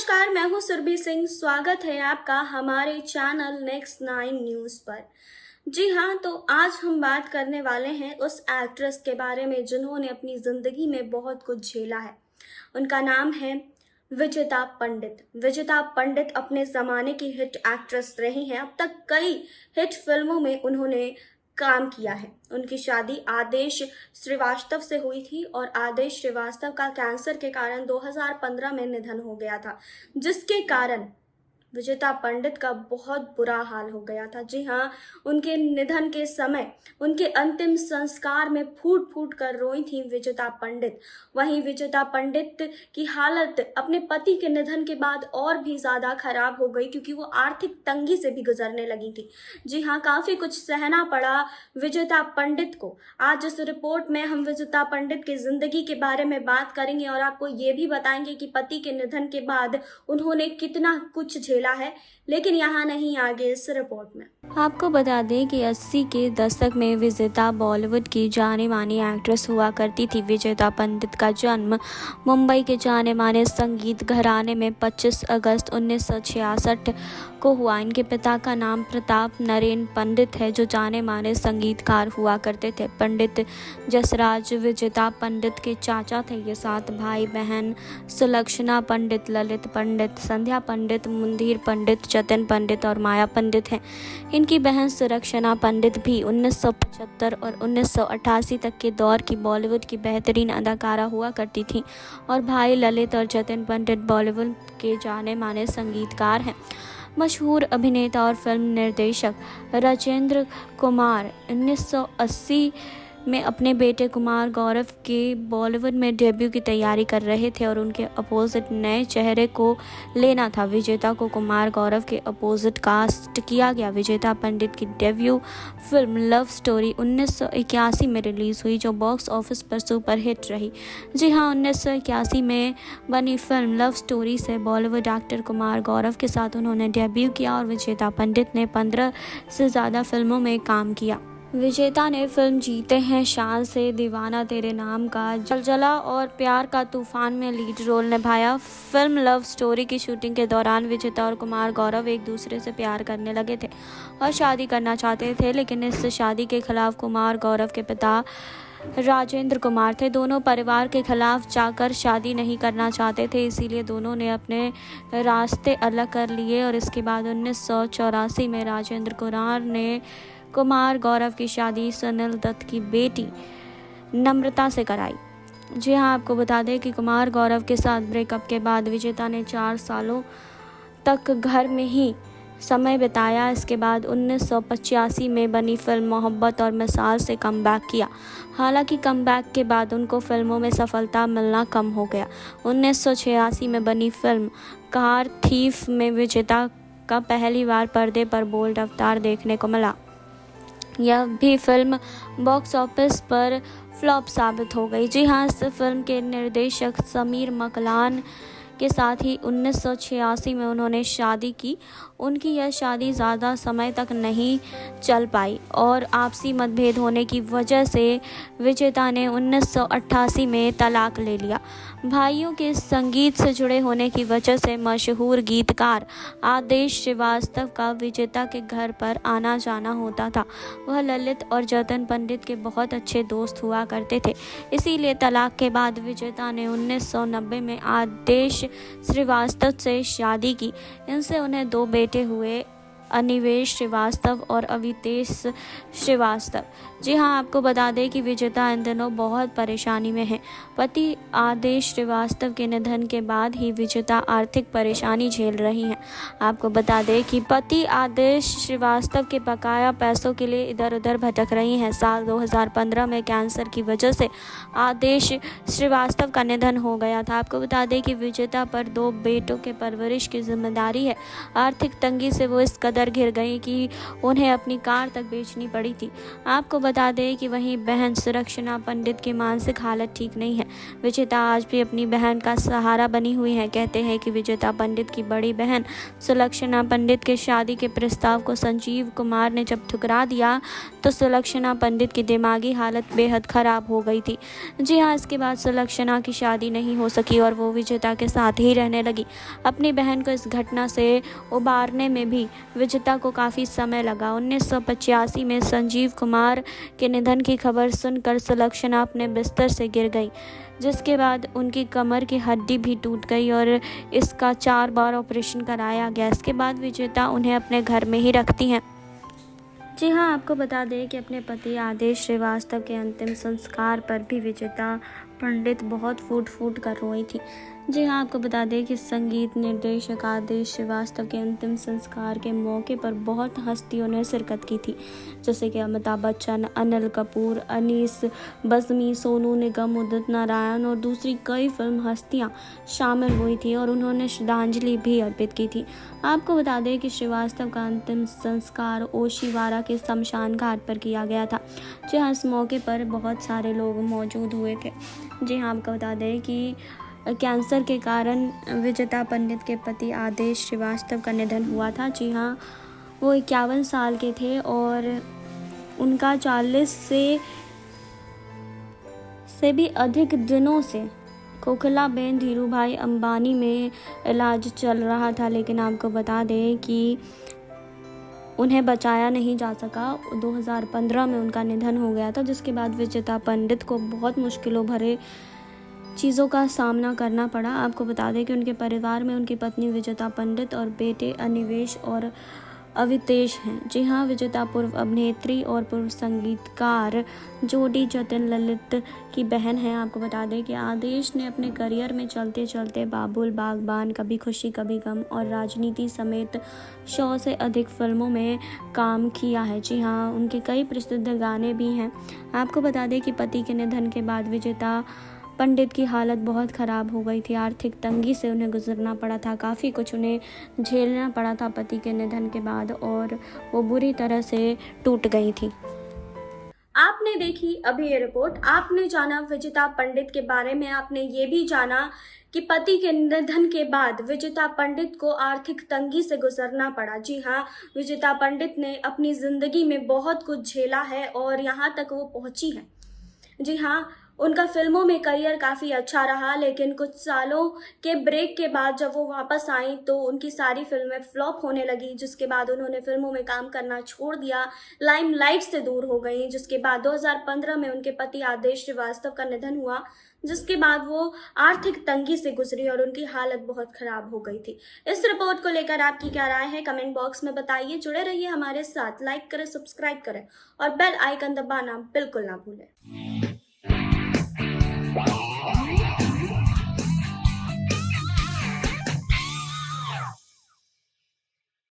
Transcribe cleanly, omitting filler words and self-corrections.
नमस्कार, मैं हूं सुरभि सिंह। स्वागत है आपका हमारे चैनल नेक्स्ट 9 न्यूज़ पर। जी हाँ, तो आज हम बात करने वाले हैं उस एक्ट्रेस के बारे में जिन्होंने अपनी ज़िंदगी में बहुत कुछ झेला है। उनका नाम है विजेता पंडित। विजेता पंडित अपने ज़माने की हिट एक्ट्रेस रही हैं। अब तक कई हिट फिल्मों में उन्होंने काम किया है। उनकी शादी आदेश श्रीवास्तव से हुई थी और आदेश श्रीवास्तव का कैंसर के कारण 2015 में निधन हो गया था, जिसके कारण विजेता पंडित का बहुत बुरा हाल हो गया था। जी हाँ, उनके निधन के समय उनके अंतिम संस्कार में फूट फूट कर रोई थी विजेता पंडित। वहीं विजेता पंडित की हालत अपने पति के निधन के बाद और भी ज़्यादा खराब हो गई, क्योंकि वो आर्थिक तंगी से भी गुजरने लगी थी। जी हाँ, काफ़ी कुछ सहना पड़ा विजेता पंडित को। आज इस रिपोर्ट में हम विजेता पंडित की ज़िंदगी के बारे में बात करेंगे और आपको ये भी बताएंगे कि पति के निधन के बाद उन्होंने कितना कुछ झेला है। लेकिन यहाँ नहीं, आगे इस रिपोर्ट में आपको बता दें कि 80 के दशक में विजेता बॉलीवुड की जानी मानी एक्ट्रेस हुआ करती थी। विजेता पंडित का जन्म मुंबई के जाने माने संगीत घराने में 25 अगस्त 1966 को हुआ। इनके पिता का नाम प्रताप नरेन पंडित है, जो जाने माने संगीतकार हुआ करते थे। पंडित जसराज विजेता पंडित के चाचा थे। ये 7 भाई बहन सुलक्षणा पंडित, ललित पंडित, संध्या पंडित, मुंदीर पंडित, जतिन पंडित और माया पंडित हैं। इनकी बहन सुलक्षणा पंडित भी 1975 और 1988 तक के दौर की बॉलीवुड की बेहतरीन अदाकारा हुआ करती थी और भाई ललित और जतिन पंडित बॉलीवुड के जाने माने संगीतकार हैं। मशहूर अभिनेता और फिल्म निर्देशक राजेंद्र कुमार 1980 में अपने बेटे कुमार गौरव के बॉलीवुड में डेब्यू की तैयारी कर रहे थे और उनके अपोजिट नए चेहरे को लेना था। विजेता को कुमार गौरव के अपोजिट कास्ट किया गया। विजेता पंडित की डेब्यू फिल्म लव स्टोरी 1981 में रिलीज़ हुई, जो बॉक्स ऑफिस पर सुपर हिट रही। जी हाँ, 1981 में बनी फिल्म लव स्टोरी से बॉलीवुड एक्टर कुमार गौरव के साथ उन्होंने डेब्यू किया और विजेता पंडित ने 15 से ज़्यादा फिल्मों में काम किया। विजेता ने फिल्म जीते हैं शान से, दीवाना तेरे नाम का, जलजला और प्यार का तूफान में लीड रोल निभाया। फिल्म लव स्टोरी की शूटिंग के दौरान विजेता और कुमार गौरव एक दूसरे से प्यार करने लगे थे और शादी करना चाहते थे, लेकिन इस शादी के खिलाफ कुमार गौरव के पिता राजेंद्र कुमार थे। दोनों परिवार के खिलाफ जाकर शादी नहीं करना चाहते थे, इसीलिए दोनों ने अपने रास्ते अलग कर लिए और इसके बाद 1984 में राजेंद्र कुमार ने कुमार गौरव की शादी सुनील दत्त की बेटी नम्रता से कराई। जी हाँ, आपको बता दें कि कुमार गौरव के साथ ब्रेकअप के बाद विजेता ने 4 सालों तक घर में ही समय बिताया। इसके बाद 1985 में बनी फिल्म मोहब्बत और मिसाल से कमबैक किया। हालांकि कमबैक के बाद उनको फिल्मों में सफलता मिलना कम हो गया। 1986 में बनी फिल्म कार थीफ में विजेता का पहली बार पर्दे पर बोल्ड अवतार देखने को मिला। यह भी फिल्म बॉक्स ऑफिस पर फ्लॉप साबित हो गई। जी हाँ, इस फिल्म के निर्देशक समीर मकलान के साथ ही 1986 में उन्होंने शादी की। उनकी यह शादी ज़्यादा समय तक नहीं चल पाई और आपसी मतभेद होने की वजह से विजेता ने 1988 में तलाक ले लिया। भाइयों के संगीत से जुड़े होने की वजह से मशहूर गीतकार आदेश श्रीवास्तव का विजेता के घर पर आना जाना होता था। वह ललित और जतिन पंडित के बहुत अच्छे दोस्त हुआ करते थे। इसीलिए तलाक के बाद विजेता ने 1990 में आदेश श्रीवास्तव से शादी की। इनसे उन्हें 2 बेटे हुए, अनिवेश श्रीवास्तव और अवितेश श्रीवास्तव। जी हाँ, आपको बता दें कि विजेता इन दिनों बहुत परेशानी में है। पति आदेश श्रीवास्तव के निधन के बाद ही विजेता आर्थिक परेशानी झेल रही हैं। आपको बता दें कि पति आदेश श्रीवास्तव के बकाया पैसों के लिए इधर उधर भटक रही हैं। साल 2015 में कैंसर की वजह से आदेश श्रीवास्तव का निधन हो गया था। आपको बता दें कि विजेता पर 2 बेटों के परवरिश की जिम्मेदारी है। आर्थिक तंगी से वो इस कदर कदर घिर गई कि उन्हें अपनी कार तक बेचनी पड़ी थी। आपको बता दें कि वहीं बहन सुलक्षणा पंडित की मानसिक हालत ठीक नहीं है। विजेता आज भी अपनी बहन का सहारा बनी हुई है। कहते हैं कि विजेता पंडित की बड़ी बहन सुलक्षणा पंडित के शादी के प्रस्ताव को संजीव कुमार ने जब ठुकरा दिया तो सुलक्षणा पंडित की दिमागी हालत बेहद खराब हो गई थी। जी हाँ, इसके बाद सुलक्षणा की शादी नहीं हो सकी और वो विजेता के साथ ही रहने लगी। अपनी बहन को इस घटना से उबारने में भी विजेता को काफ़ी समय लगा। 1985 में संजीव कुमार के निधन की खबर सुनकर सुलक्षणा अपने बिस्तर से गिर गई, जिसके बाद उनकी कमर की हड्डी भी टूट गई और इसका 4 बार ऑपरेशन कराया गया। इसके बाद विजेता उन्हें अपने घर में ही रखती हैं। जी हाँ, आपको बता दें कि अपने पति आदेश श्रीवास्तव के अंतिम संस्कार पर भी विजेता पंडित बहुत फूट कर रोई थी। जी हाँ, आपको बता दें कि संगीत निर्देशक आदेश श्रीवास्तव के अंतिम संस्कार के मौके पर बहुत हस्तियों ने शिरकत की थी, जैसे कि अमिताभ बच्चन, अनिल कपूर, अनीस बज़मी, सोनू निगम, उदित नारायण और दूसरी कई फिल्म हस्तियाँ शामिल हुई थी और उन्होंने श्रद्धांजलि भी अर्पित की थी। आपको बता दें कि श्रीवास्तव का अंतिम संस्कार ओशिवारा के शमशान घाट पर किया गया था। जी हाँ, इस मौके पर बहुत सारे लोग मौजूद हुए थे। जी हाँ, आपको बता दें कि कैंसर के कारण विजेता पंडित के पति आदेश श्रीवास्तव का निधन हुआ था। जी हाँ, वो 51 साल के थे और उनका 40 से भी अधिक दिनों से कोकिलाबेन धीरूभाई अंबानी में इलाज चल रहा था, लेकिन आपको बता दें कि उन्हें बचाया नहीं जा सका। 2015 में उनका निधन हो गया था, जिसके बाद विजेता पंडित को बहुत मुश्किलों भरे चीज़ों का सामना करना पड़ा। आपको बता दें कि उनके परिवार में उनकी पत्नी विजेता पंडित और बेटे अनिवेश और अवितेश हैं। जी हाँ, विजेता पूर्व अभिनेत्री और पूर्व संगीतकार जोड़ी जतिन ललित की बहन है। आपको बता दें कि आदेश ने अपने करियर में चलते चलते बाबुल, बागबान, कभी खुशी कभी गम और राजनीति समेत 100 से अधिक फिल्मों में काम किया है। जी हाँ, उनके कई प्रसिद्ध गाने भी हैं। आपको बता दें कि पति के निधन के बाद विजेता पंडित की हालत बहुत ख़राब हो गई थी। आर्थिक तंगी से उन्हें गुजरना पड़ा था, काफ़ी कुछ उन्हें झेलना पड़ा था पति के निधन के बाद और वो बुरी तरह से टूट गई थी। आपने देखी अभी ये रिपोर्ट, आपने जाना विजेता पंडित के बारे में। आपने ये भी जाना कि पति के निधन के बाद विजेता पंडित को आर्थिक तंगी से गुजरना पड़ा। जी हाँ, विजेता पंडित ने अपनी ज़िंदगी में बहुत कुछ झेला है और यहाँ तक वो पहुँची है। जी हाँ, उनका फिल्मों में करियर काफ़ी अच्छा रहा, लेकिन कुछ सालों के ब्रेक के बाद जब वो वापस आई तो उनकी सारी फिल्में फ्लॉप होने लगी, जिसके बाद उन्होंने फिल्मों में काम करना छोड़ दिया, लाइमलाइट से दूर हो गई। जिसके बाद 2015 में उनके पति आदेश श्रीवास्तव का निधन हुआ, जिसके बाद वो आर्थिक तंगी से गुजरी और उनकी हालत बहुत ख़राब हो गई थी। इस रिपोर्ट को लेकर आपकी क्या राय है, कमेंट बॉक्स में बताइए। जुड़े रहिए हमारे साथ, लाइक करें, सब्सक्राइब करें और बेल आइकन दबाना बिल्कुल ना भूलें।